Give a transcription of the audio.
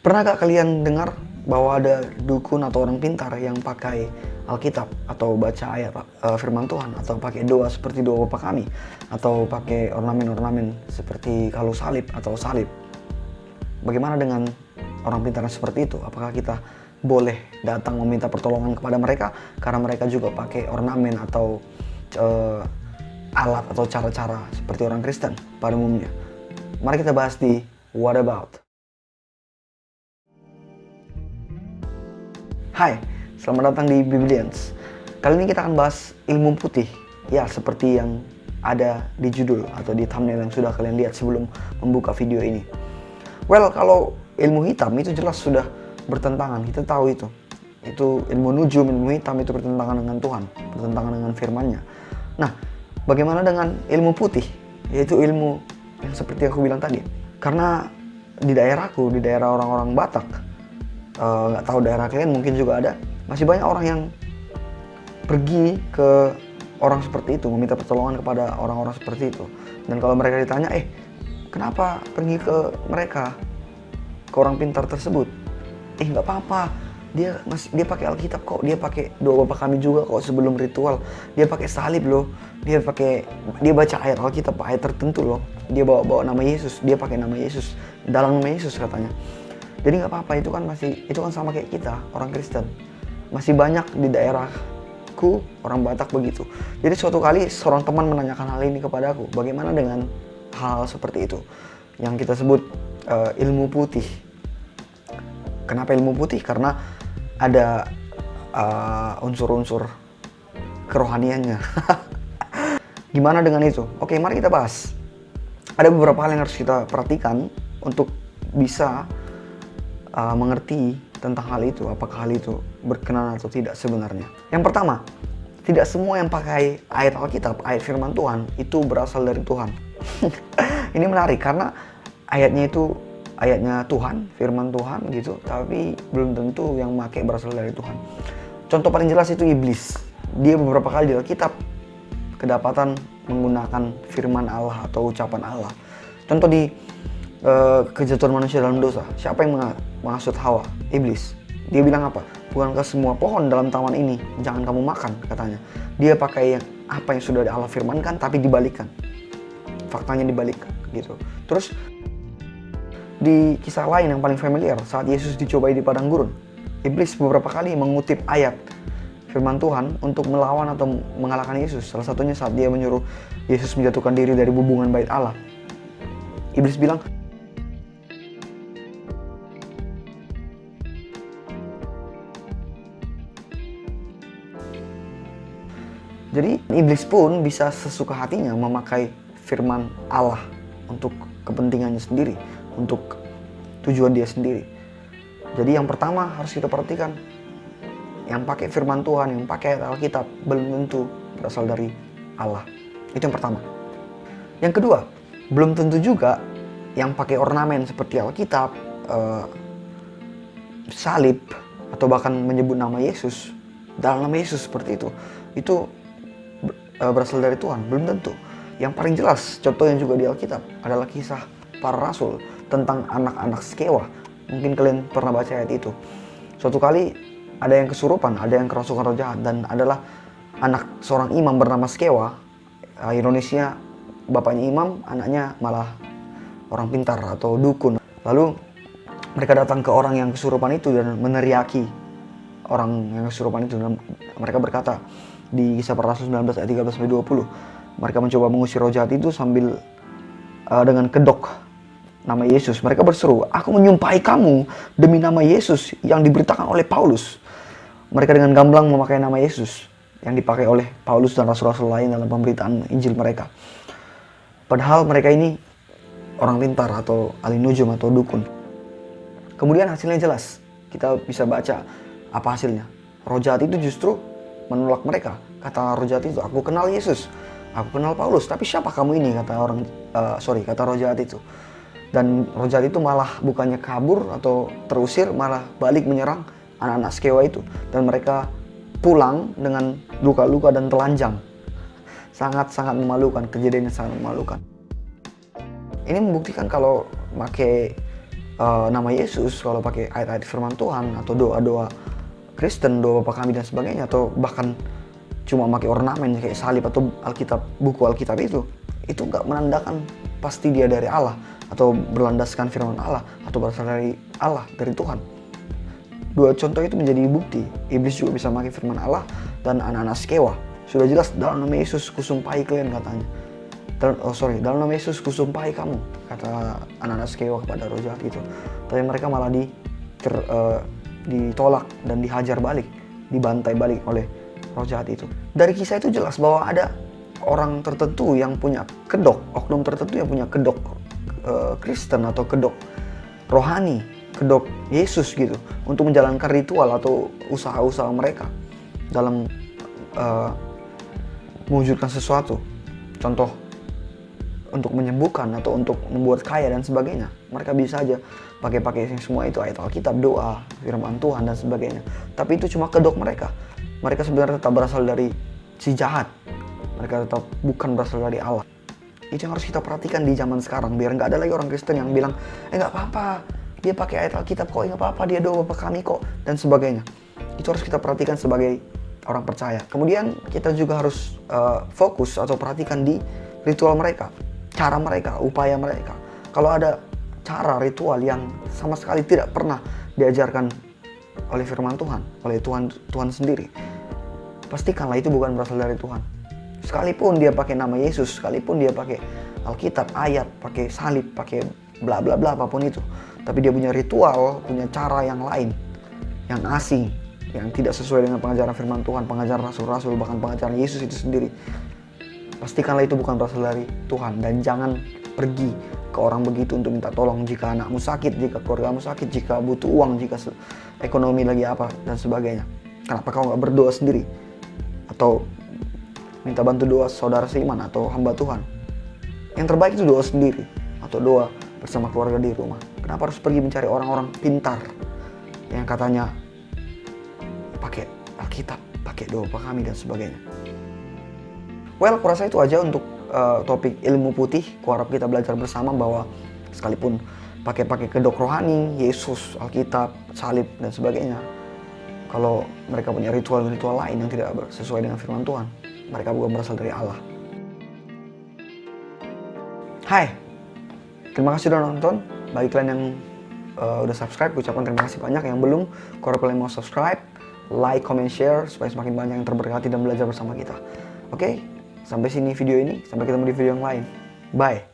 Pernah gak kalian dengar bahwa ada dukun atau orang pintar yang pakai Alkitab atau baca ayat firman Tuhan, atau pakai doa seperti doa Bapa Kami, atau pakai ornamen-ornamen seperti kalau salib atau salib? Bagaimana dengan orang pintar seperti itu? Apakah kita boleh datang meminta pertolongan kepada mereka karena mereka juga pakai ornamen atau alat atau cara-cara seperti orang Kristen pada umumnya? Mari kita bahas di What About. Hai, selamat datang di Biblians. Kali ini kita akan bahas ilmu putih. Ya, seperti yang ada di judul atau di thumbnail yang sudah kalian lihat sebelum membuka video ini. Well, kalau ilmu hitam itu jelas sudah bertentangan, kita tahu itu. Itu ilmu nujum, ilmu hitam itu bertentangan dengan Tuhan, bertentangan dengan firman-Nya. Nah, bagaimana dengan ilmu putih? Yaitu ilmu yang seperti aku bilang tadi. Karena di daerahku, di daerah orang-orang Batak, nggak tahu daerah kalian mungkin juga ada, masih banyak orang yang pergi ke orang seperti itu, meminta pertolongan kepada orang-orang seperti itu. Dan kalau mereka ditanya, kenapa pergi ke mereka, ke orang pintar tersebut? Nggak apa-apa, dia pakai Alkitab kok, dia pakai doa Bapa Kami juga kok sebelum ritual, dia pakai salib loh, dia baca ayat Alkitab, ayat tertentu loh, dia bawa nama Yesus, dia pakai nama Yesus, dalam nama Yesus katanya. Jadi nggak apa-apa, itu kan sama kayak kita, orang Kristen. Masih banyak di daerahku orang Batak begitu. Jadi suatu kali seorang teman menanyakan hal ini kepada aku, bagaimana dengan hal seperti itu yang kita sebut ilmu putih. Kenapa ilmu putih? Karena ada unsur-unsur kerohaniannya. Gimana dengan itu? Oke, mari kita bahas. Ada beberapa hal yang harus kita perhatikan untuk bisa mengerti tentang hal itu, apakah hal itu berkenan atau tidak sebenarnya. Yang pertama, tidak semua yang pakai ayat Alkitab, ayat firman Tuhan itu berasal dari Tuhan. Ini menarik karena ayatnya itu ayatnya Tuhan, firman Tuhan gitu, tapi belum tentu yang pakai berasal dari Tuhan. Contoh paling jelas itu iblis. Dia beberapa kali di Alkitab kedapatan menggunakan firman Allah atau ucapan Allah. Contoh di kejatuhan manusia dalam dosa. Siapa yang menghasut Hawa? Iblis. Dia bilang apa? Bukankah semua pohon dalam taman ini jangan kamu makan, katanya. Dia pakai apa yang sudah Allah firmankan tapi dibalikkan. Faktanya dibalikkan gitu. Terus di kisah lain yang paling familiar, saat Yesus dicobai di padang gurun, iblis beberapa kali mengutip ayat firman Tuhan untuk melawan atau mengalahkan Yesus. Salah satunya saat dia menyuruh Yesus menjatuhkan diri dari hubungan bait Allah. Iblis bilang, jadi iblis pun bisa sesuka hatinya memakai firman Allah untuk kepentingannya sendiri, untuk tujuan dia sendiri. Jadi yang pertama harus kita perhatikan, yang pakai firman Tuhan, yang pakai Alkitab belum tentu berasal dari Allah. Itu yang pertama. Yang kedua, belum tentu juga yang pakai ornamen seperti Alkitab, salib, atau bahkan menyebut nama Yesus, dalam nama Yesus seperti itu berasal dari Tuhan, belum tentu. Yang paling jelas, contoh yang juga di Alkitab adalah kisah para rasul tentang anak-anak Skewa. Mungkin kalian pernah baca ayat itu. Suatu kali ada yang kesurupan, ada yang kerasukan roh jahat, dan adalah anak seorang imam bernama Skewa. Ironisnya, bapaknya imam, anaknya malah orang pintar atau dukun. Lalu mereka datang ke orang yang kesurupan itu dan meneriaki orang yang kesurupan itu, dan mereka berkata di Kisah Para Rasul 19 ayat 13-20, mereka mencoba mengusir roh jahat itu sambil dengan kedok nama Yesus. Mereka berseru, "Aku menyumpahi kamu demi nama Yesus yang diberitakan oleh Paulus." Mereka dengan gamblang memakai nama Yesus yang dipakai oleh Paulus dan rasul-rasul lain dalam pemberitaan Injil mereka. Padahal mereka ini orang pintar atau ahli nujum atau dukun. Kemudian hasilnya jelas. Kita bisa baca apa hasilnya. Roh jahat itu justru menolak mereka. Kata roh jahat itu, "Aku kenal Yesus, aku kenal Paulus, tapi siapa kamu ini?" kata roh jahat itu. Dan roh jahat itu malah bukannya kabur atau terusir, malah balik menyerang anak-anak Skewa itu. Dan mereka pulang dengan luka-luka dan telanjang. Sangat-sangat memalukan, kejadiannya sangat memalukan. Ini membuktikan kalau pakai nama Yesus, kalau pakai ayat-ayat firman Tuhan atau doa-doa Kristen, doa Bapa Kami dan sebagainya, atau bahkan cuma pakai ornamen kayak salib atau Alkitab, buku Alkitab itu nggak menandakan pasti dia dari Allah atau berlandaskan firman Allah atau berasal dari Allah, dari Tuhan. Dua contoh itu menjadi bukti iblis juga bisa pakai firman Allah dan anak-anak Skewa. Sudah jelas dalam nama Yesus kusumpahi kalian katanya. Dalam nama Yesus kusumpahi kamu, kata anak-anak Skewa kepada roh jahat itu. Tapi mereka malah ditolak dan dihajar balik, dibantai balik oleh roh jahat itu. Dari kisah itu jelas bahwa ada orang tertentu yang punya kedok, oknum tertentu yang punya kedok Kristen atau kedok rohani, kedok Yesus gitu, untuk menjalankan ritual atau usaha-usaha mereka dalam mewujudkan sesuatu. Contoh, untuk menyembuhkan atau untuk membuat kaya dan sebagainya. Mereka bisa aja pakai semua itu, ayat Alkitab, doa, firman Tuhan dan sebagainya. Tapi itu cuma kedok mereka. Mereka sebenarnya tetap berasal dari si jahat. Mereka tetap bukan berasal dari Allah. Itu yang harus kita perhatikan di zaman sekarang, biar nggak ada lagi orang Kristen yang bilang, nggak apa-apa, dia pakai ayat Alkitab kok, nggak apa-apa, dia doa Bapa Kami kok, dan sebagainya. Itu harus kita perhatikan sebagai orang percaya. Kemudian kita juga harus fokus atau perhatikan di ritual mereka, cara mereka, upaya mereka. Kalau ada cara ritual yang sama sekali tidak pernah diajarkan oleh firman Tuhan, oleh Tuhan sendiri, pastikanlah itu bukan berasal dari Tuhan. Sekalipun dia pakai nama Yesus, sekalipun dia pakai Alkitab, ayat, pakai salib, pakai bla bla bla apapun itu, tapi dia punya ritual, punya cara yang lain, yang asing, yang tidak sesuai dengan pengajaran firman Tuhan, pengajaran rasul-rasul, bahkan pengajaran Yesus itu sendiri, pastikanlah itu bukan berasal dari Tuhan. Dan jangan pergi ke orang begitu untuk minta tolong jika anakmu sakit, jika keluargamu sakit, jika butuh uang, jika ekonomi lagi apa dan sebagainya. Kenapa kau nggak berdoa sendiri atau minta bantu doa saudara seiman atau hamba Tuhan? Yang terbaik itu doa sendiri atau doa bersama keluarga di rumah. Kenapa harus pergi mencari orang-orang pintar yang katanya pakai Alkitab, pakai doa Bapa Kami dan sebagainya? Well, kurasa itu aja untuk topik ilmu putih. Kuharap kita belajar bersama bahwa sekalipun pakai kedok rohani, Yesus, Alkitab, salib dan sebagainya, kalau mereka punya ritual-ritual lain yang tidak sesuai dengan firman Tuhan, mereka bukan berasal dari Allah. Hai, terima kasih sudah nonton. Bagi kalian yang udah subscribe, ucapkan terima kasih banyak. Yang belum, kalau kalian mau subscribe, like, comment, share, supaya semakin banyak yang terberkati dan belajar bersama kita. Oke, sampai sini video ini. Sampai ketemu di video yang lain. Bye.